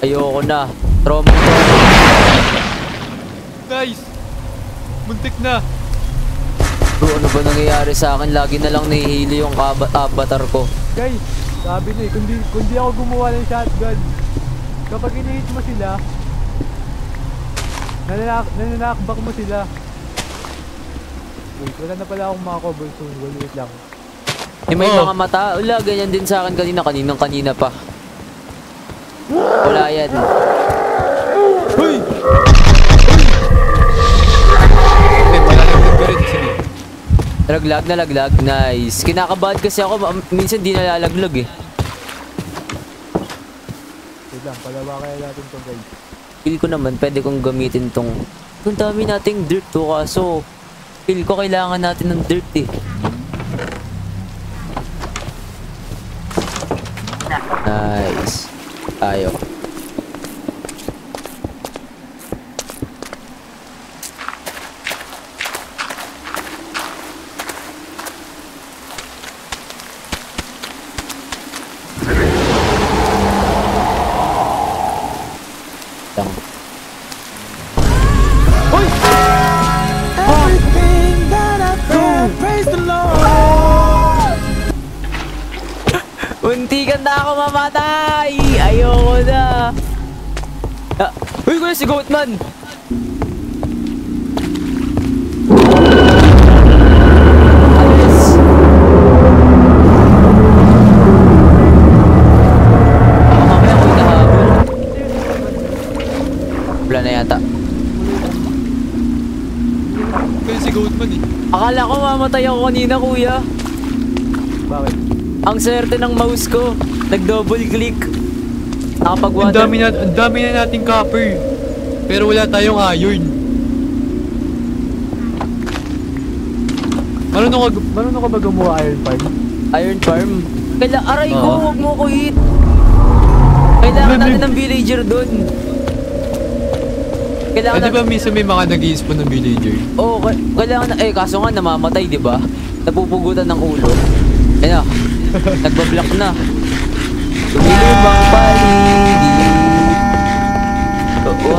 Ayoko na. Trauma. Guys! Muntik na. Bro, ano ba nangyayari sa akin? Lagi na lang nahihili yung avatar ko. Guys, sabi na eh, kundi ako gumawa ng shotgun. Kapag inihit mo sila, nananakbak mo sila. Wait, wala na pala akong mga cobblestone. Wait lang. May mga mata. Wala, ganyan din sa akin kanina pa. Wala yan. Hoy! Nalaglag. Nice. Kinakabahan kasi ako. Minsan di nalalaglag eh. Wait lang, palawa kaya natin itong guys. Feel ko naman pwede kong gamitin tong... Ang dami nating dirt to kaso... Feel ko kailangan natin ng dirt eh. Nice. Tayo. Muntikan na ako mamatay! Ayoko na! Uy, kuya si Goatman! Alis! Mamaya ko inahabol. Wala na yata. Kaya si Goatman eh. Akala ko mamatay ako kanina, kuya. Bakit? Ang swerte ng mouse ko. Nag-double click. Ang dami na nating copper. Pero wala tayong iron. Marunong ka ba gumawa iron farm? Iron farm? Aray ko, huwag mo ko hit. Kailangan natin ng villager dun. Kailangan Di ba minsan may mga nag-i-spawn ng villager? Oo, kailangan na, kaso nga namamatay, di ba? Napupugutan ng ulo. Ayan na, nagbablock na. Lumilibang paligid.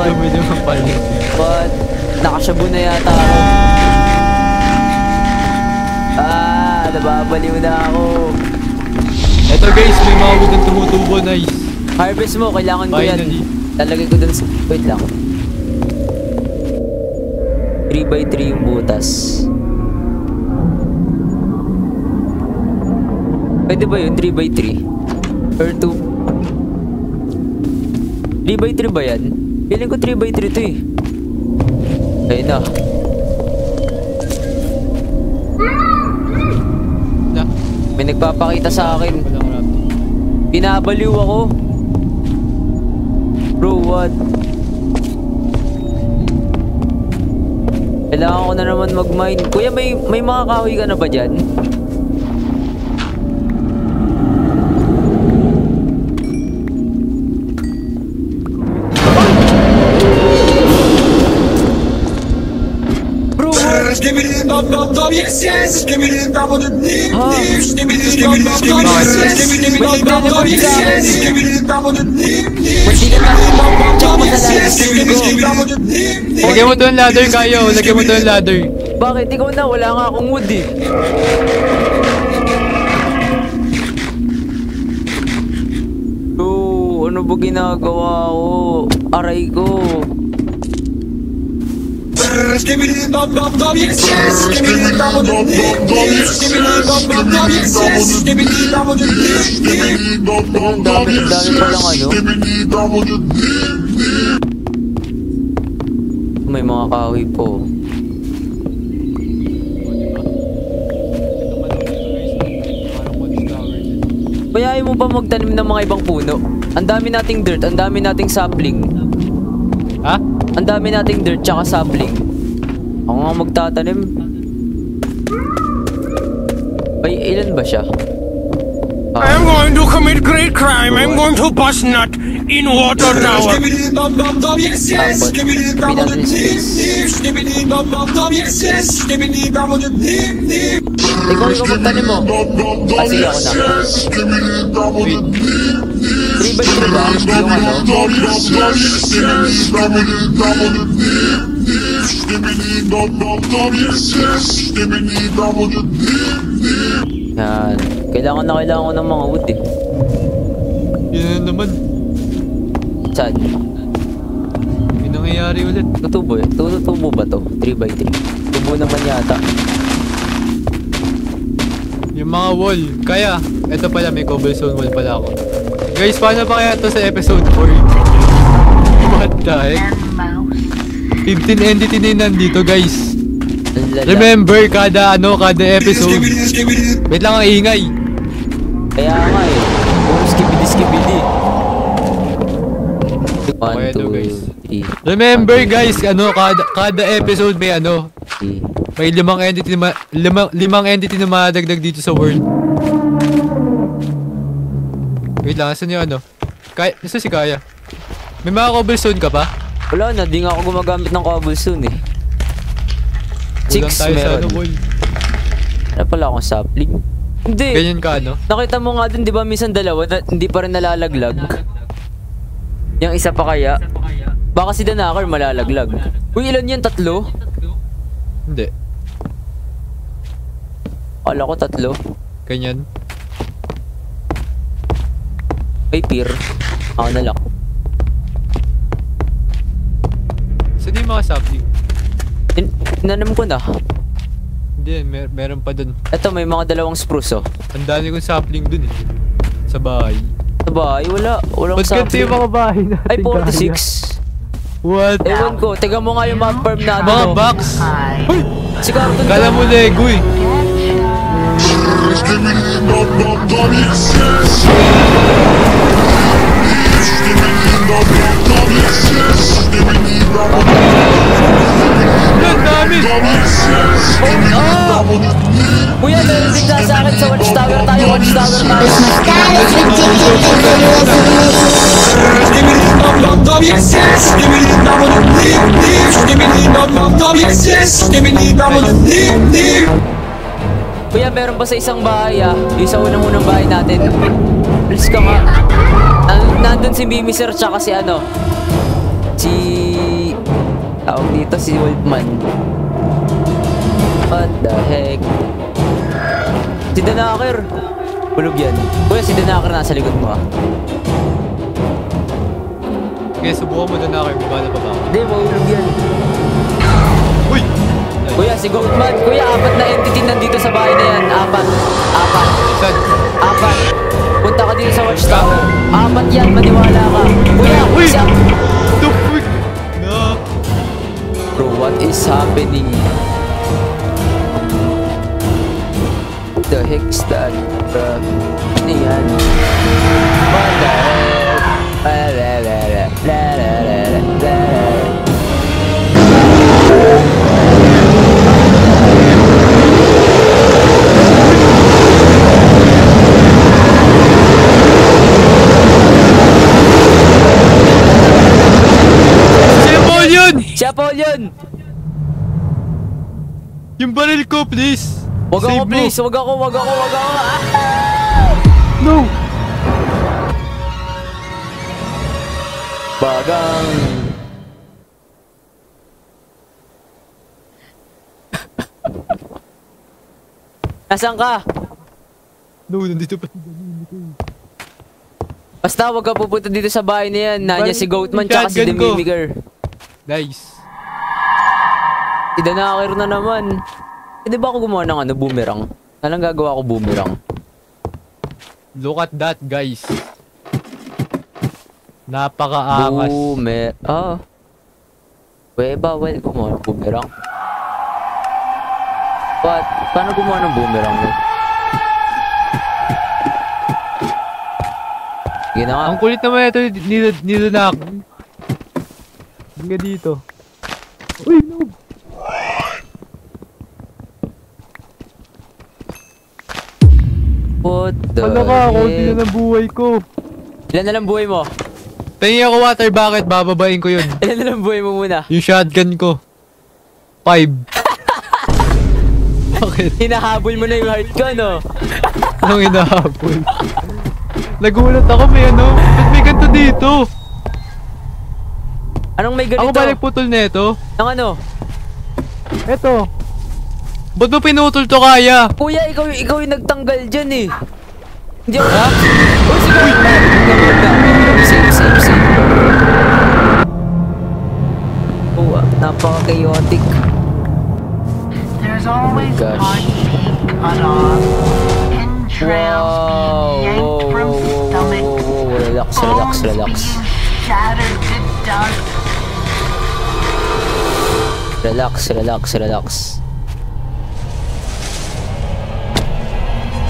Lumilibang paligid. What? Nakasyabu na yata ako. Nababaliw na ako. Eto guys, may mga wood na tumutubo, nice. Harvest mo, kailangan ko yan. Finally. Lalagay ko dun sa... Wait lang. 3x3 yung butas. Pwede ba yun? 3x3? Or 2? 3x3 ba yan? Feeling ko 3x3 to eh. Ayun na. May nagpapakita sa akin. Pinabaliw ako. Bro, what? Kailangan ko na naman mag-mine. Kuya, may mga kahoy ka na ba dyan? Lagyan mo to ng ladder, Kayo. Lagyan mo to ng ladder. Bakit? Ikaw na, wala nga akong wood eh. Bro, ano ba ginagawa ko? Aray ko. Ang dami palang ano. May mga kahoy po. Bayahin mo ba magtanim ng mga ibang puno? Ang dami nating dirt, ang dami nating sapling. Ha? Ang dami nating dirt tsaka sapling. Ako nga magtatanim. Ay, ilan ba siya? I'm going to commit great crime. I'm going to bust nut in water tower. Tapos, pinansin space. Ikaw magtanim mo. Sige, ako na. 3x3 ba? Yung ano? Yan. Kailangan ko ng mga wood eh. Yun na naman. Saan? May nangyayari ulit. Tutubo eh. Tutubo ba to? 3x3. Tubo naman yata. Yung mga wall. Kaya, eto pala, may cobblestone wall pala ako. Guys, paano pa kaya to sa episode 4? What the heck? 15 entity na yun nandito, guys. Remember, kada episode. Wait lang ang ingay. Kaya nga eh. Puro skibidi. 1, 2, 3. Remember, guys, kada episode may may 5 entity limang entity na madagdag dito sa world. Wait lang, saan yung ano? Kaya, nasa si Kaya? May mga cobblestone ka pa? Wala na, di nga ako gumagamit ng cobblestone eh. Kulang 6 tayo sa ano, meron. boy. Wala pala akong sapling. Hindi. Ganyan ka, ano? Nakita mo nga dun, di ba minsan dalawa, hindi pa rin nalalaglag. Yung isa pa kaya? Baka si Danakar malalaglag. Uy, ilan yan? 3? Hindi. Kala ko 3. Ganyan. May pier. Ako na lang. Saan yung mga sapling? Tinanam ko na. Hindi, meron pa dun. Eto, may mga 2 spruce oh. Ang dami kong sapling dun eh. Sa bahay. Sa bahay, walang Ba't ganito sapling. yung mga bahay natin? Ay, Kaya? 46. What? Ewan ko, tiga mo nga yung map farm natin. Mga oh. box! Uy! Si Carlton Kala mo Lego eh. Ang dami! Kuya, meron din na sa akin sa Watchtower tayo, Watchtower tayo. Kuya, meron pa sa isang bahay yung sa unang-unang bahay natin. Please ka nga. Nandun si Mimi Sir tsaka si ano. Si... tawag dito si Wolfman. What the heck? Si Danakar. Bulog yan. Kuya, si Danakar nasa likod mo Okay, subukan mo na kayo. Bala pa ba? Hindi, mahulog yan. Uy! Kuya, si Goatman. Kuya, 4 na entity nandito sa bahay na yan. 4. Saan? 4. Punta ka dito sa Watchtower. 4 yan, maniwala ka. Kuya, Uy! siya. The fuck? No! Bro, what is happening? What the heck is that, bro? Ano yan? What the heck? Siya Paul yun! Yung baril ko, please! Wag Save ako, mo. please! Wag ako! No! Bagang... Nasaan ka? No, nandito pa. Basta wag ka pupunta dito sa bahay na yan. Nandiyan si Goatman yung tsaka si shotgun ko. Demimiger. Nice. Si Danakar na naman. Di ba ako gumawa ng ano, boomerang? Anong gagawa ko boomerang? Look at that, guys. Napakaangas. Bawal gumawa ng boomerang. What? Paano gumawa ng boomerang mo? Sige na nga. Ang kulit naman ito ni Lunak. Hangga dito. Uy, no! What the Wala ka, heck? konti na ng buhay ko. Ilan na lang buhay mo? Tingin ako water bucket, bababain ko yun. Ilan na lang buhay mo muna? Yung shotgun ko. 5. Bakit? Hinahabol mo na yung heart ko, no? Anong hinahabol? Nagulat ako, may ano? Ba't may ganito dito? Anong may ganito? Ako ba nagputol nito? Ang ano? Eto. Ba't mo pinutol to, Kaya? Kuya, ikaw yung nagtanggal dyan eh. Hindi ako. Ha? Uy, sige. Save. Oh, napaka-chaotic. There's always gosh. parts being cut off, entrails being yanked from stomach, bones being shattered to dust. Relax.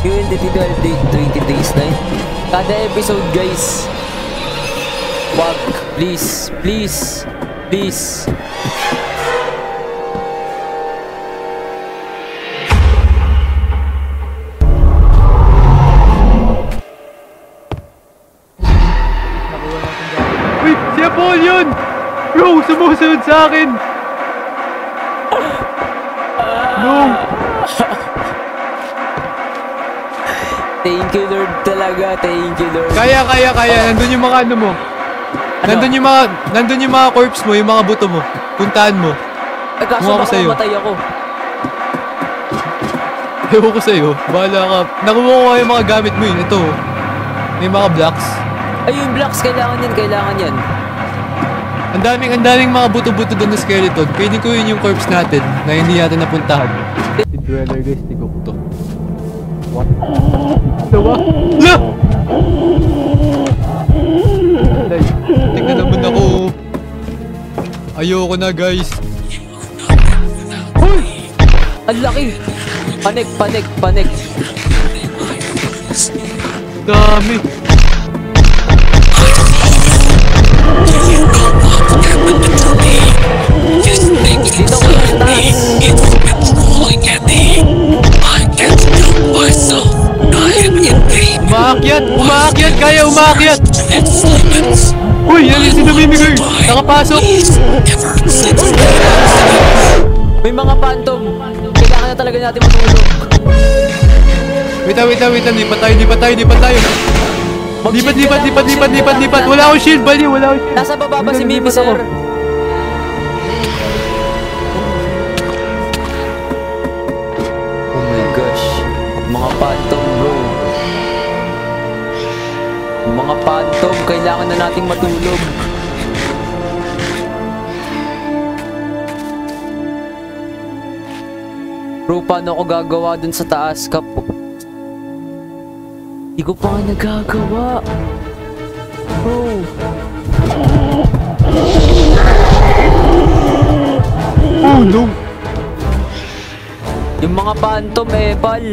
Yung individual day, 20 days na yun. Kada episode, guys. Wag, please. Paul yun! Bro, sumusunod sa akin! No! Thank you, Lord talaga. Thank you, Lord. Kaya. Nandun yung mga ano mo. Nandun yung mga corpse mo, yung mga buto mo. Puntahan mo. Eh, kaso Kung ako baka sa'yo. mamatay ako. Ewan ko sa'yo. Bahala ka. Nakuha ko yung mga gamit mo yun. Ito. May mga blocks. Ay, yung blocks, kailangan yan. Ang daming mga buto-buto doon na skeleton. Pwede ko yun yung corpse natin na hindi natin napuntahan. Si Dweller guys, tigok to. What? Tawa? La! Tignan naman ako. Ayoko na guys. Hoy! Ang laki! Panik. Dami. This thing inside me, it's controlling at me. I can't help myself. I am in pain. Umaakyat! Kaya umaakyat! Its limits. Uy, yan yung sinumimigay! Nakapasok! Ever since May mga phantom. Kailangan na talaga natin matulog. Wait lang, di pa tayo. Lipat. Wala akong shield, bali, wala akong shield. Nasa baba ba si Mimi, Lipat sir? ako. Oh my gosh. Mga phantom, bro. Mga phantom, kailangan na nating matulog. Bro, paano ako gagawa dun sa taas, Kap? Hindi ko pa nga nagagawa. Bro. Oh no! Yung mga phantom, pal.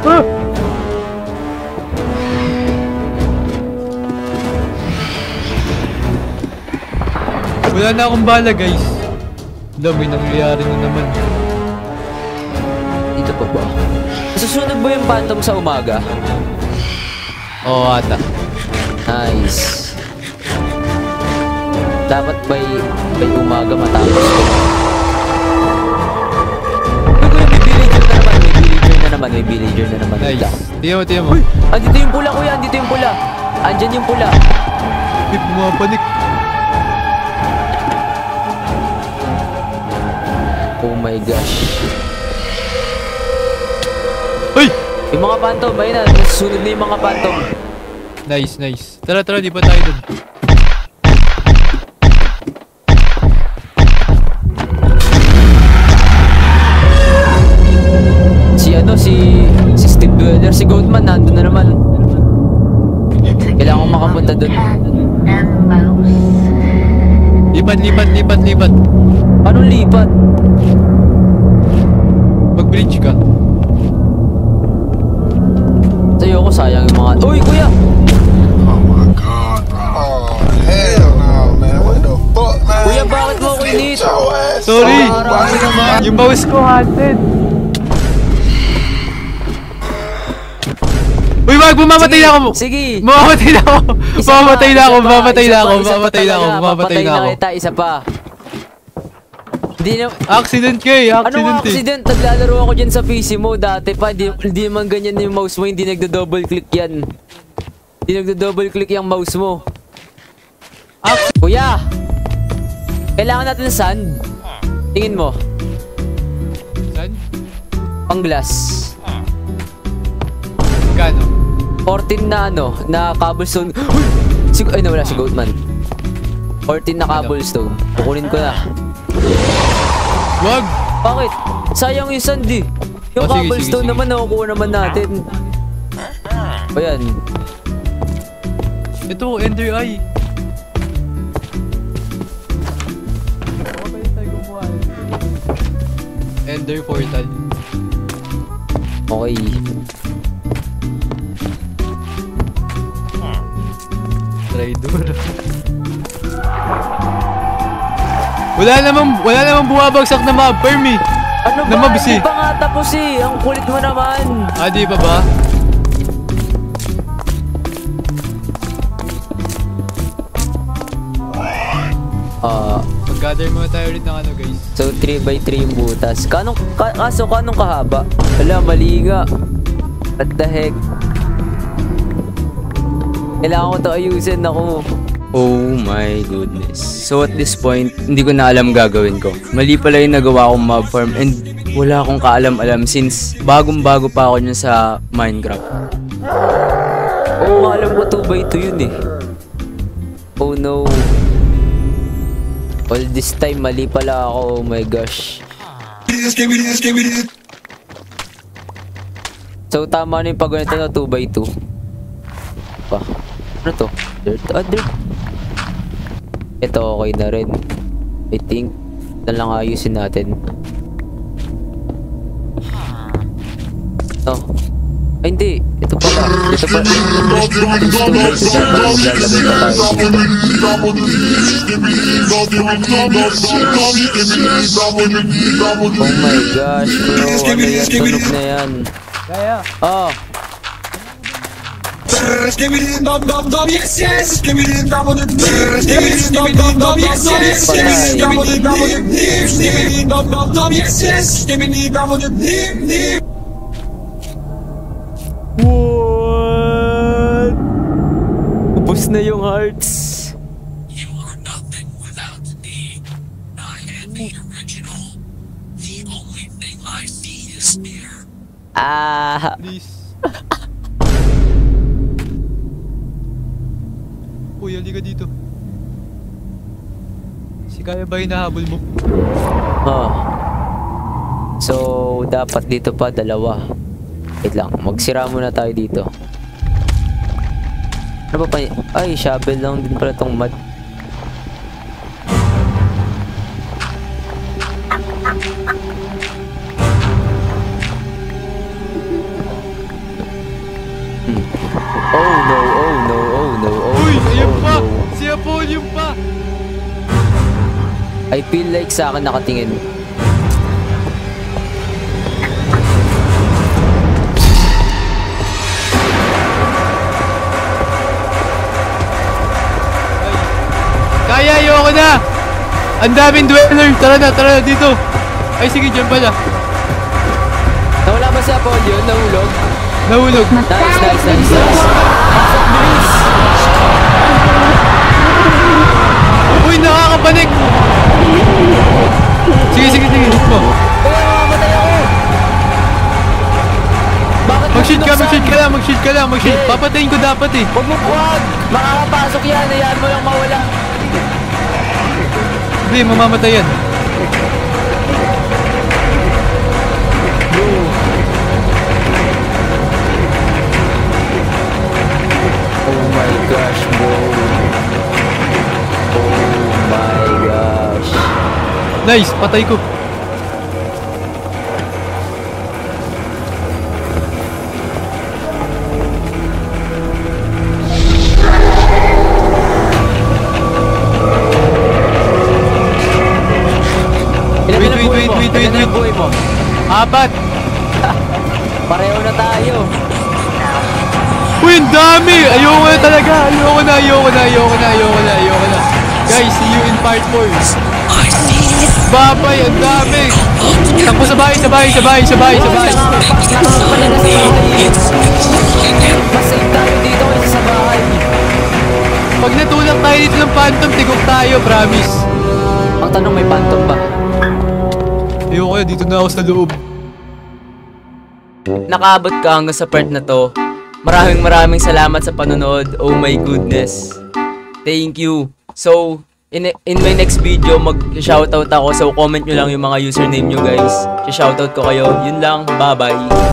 Ah! Wala na akong bala guys. Wala, may nangyayari na naman. Dito pa ba? Susunod ba yung phantom sa umaga? Oo ata. Nice. Dapat by umaga matapos ko. May villager na naman. Nice. Tiyan mo. Andito yung pula, kuya. Andyan yung pula. Pip, pumapanik. Oh my gosh. Uy! Yung mga phantom, ayun na. Susunod na yung mga phantom. Nice. Tara, di pa tayo dun. Si Steve Dweller, si Goatman, nandun na naman. Kailangan ko makapunta dun. Lipat. Anong lipat? Mag-bridge ka. Sa'yo ko, sayang yung mga... Uy, kuya! Kuya, bakit mo ako init? Sorry! Yung mouse ko haunted. Uy, wag! Bumamatay na ako! Sige! Bumamatay na ako! Bumamatay na ako! Papatay na kita, isa pa. Hindi na... Accident ka eh! Anong accident? Naglalaro ako dyan sa PC mo dati pa. Hindi naman ganyan yung mouse mo. Hindi nagdo-double click yan. Hindi nagdo-double click yung mouse mo. Kuya! Kailangan natin ng sand. Tingin mo. Saan? Pang glass. Gano? 14 na na cobblestone. Ay, nawala si Goatman. 14 na cobblestone. Kukunin ko na. Wag! Bakit? Sayang yung sand eh. Yung Sige, cobblestone sige. naman nakukuha naman natin. Ayan. Ito, Ender Eye. Ender Portal. Okay. Traidor. Wala namang bumabagsak na mob, Permi. Ano Na ba? mabis eh. Hindi pa nga tapos eh. Ang kulit mo naman. Di pa ba? gather muna tayo ulit ng ano guys. So 3x3 yung butas. Kanong kahaba? Wala, mali nga. What the heck? Kailangan ko to ayusin ako. Oh my goodness. So at this point, hindi ko na alam gagawin ko. Mali pala yung nagawa kong mob farm and wala akong kaalam-alam since bagong-bago pa ako niyan sa Minecraft. Oh, alam mo 2x2 yun eh. Oh no. All this time, mali pala ako. Oh my gosh. So tama na yung pagganito na 2x2. Pa. Ano to? Dirt? Ah, dirt. Ito okay na rin. I think na lang ayusin natin. Oh. Ay hindi. Ito pala. Ito pala. Oh my gosh bro. Ano yan? Tunog na yan. Kaya. Oh. What? Ubus na yung hearts. You are nothing without me. I am the original. The only thing I see is fear. Ah. Please. Uy, halika dito. Si Kaya ba hinahabol mo? Oh. So, dapat dito pa dalawa. Wait lang, magsira muna tayo dito. Ano pa? Ay, shovel lang din pala tong mud. Oh no, oh no, oh no, oh Uy, no, ayun oh pa! no. Si Apollyon pa! I feel like sa akin nakatingin. Kaya, ayoko na! Ang daming dweller! Tara na dito! Ay, sige, dyan pala. Nawala ba si Apollo? Nahulog? Nahulog. Nice. Uy, nakakapanik! Sige, hit mo. Uy, mamamatay ako! Bakit Mag-shield ka lang. Papatayin ko dapat eh. Huwag! Makakapasok yan, hayaan mo lang mawala. Hindi, mamamatay yan. Oh my gosh, bro. Oh my gosh. Nice, patay ko. Wait. Ilan na buhay mo? 4. Pareho na tayo. Uy, ang dami! Ayoko na talaga! Ayoko na. Guys, see you in part 4. I see you. Babay, ang dami! Takbo sa bahay! It's controlling it. Mas safe tayo dito kaysa sa bahay. Pag natulak tayo dito ng phantom, tigok tayo, promise. Ang tanong, may phantom ba? Ayoko na, dito na ako sa loob. Nakaabot ka hanggang sa part na to. Maraming salamat sa panonood. Oh my goodness. Thank you. So, in my next video, mag-shoutout ako. So, comment nyo lang yung mga username nyo, guys. Shoutout ko kayo. Yun lang. Bye-bye.